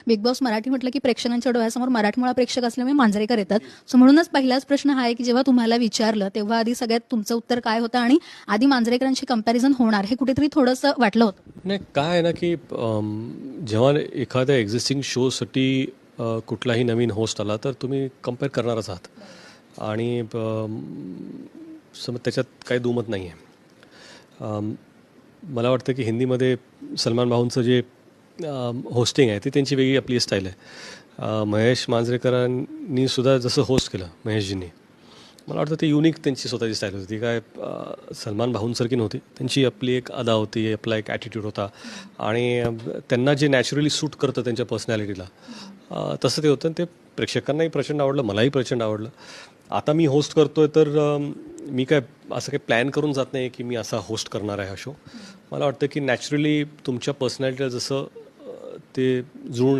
Big boss Marathi म्हटलं की प्रेक्षकांच्या डोळ्यासमोर मराठमोळा प्रेक्षक असल्यामुळे मांजरेकर येतात. सो म्हणूनच पहिलाच प्रश्न हा आहे की जेव्हा तुम्हाला विचारलं तेव्हा आधी सगळ्यात तुमचं उत्तर काय होतं आणि आधी मांजरेकरांशी कंपॅरिझन होणार हे कुठेतरी थोडंसं वाटलं होतं. नाही काय आहे ना की जेव्हा एखाद्या एक्झिस्टिंग शोसाठी कुठलाही नवीन होस्ट आला तर तुम्ही कम्पेअर करणारच आहात आणि त्याच्यात काही दुमत नाही आहे. मला वाटतं की हिंदीमध्ये सलमान भाऊंचं जे होस्टिंग आहे ती त्यांची वेगळी आपली स्टाईल आहे. महेश मांजरेकरांनी सुद्धा जसं होस्ट केलं महेशजींनी, मला वाटतं ते युनिक त्यांची स्वतःची स्टाईल होती. ती काय सलमान भाऊंसारखी नव्हती. त्यांची आपली एक अदा होती, आपला एक ॲटिट्यूड होता आणि त्यांना जे नॅचरली सूट करतं त्यांच्या पर्सनॅलिटीला तसं ते होतं आणि ते प्रेक्षकांनाही प्रचंड आवडलं, मलाही प्रचंड आवडलं. आता मी होस्ट करतो आहे तर मी काय असं काही प्लॅन करून जात नाही की मी असा होस्ट करणार आहे हा शो. मला वाटतं की नॅचरली तुमच्या पर्सनॅलिटीला जसं ते जुळून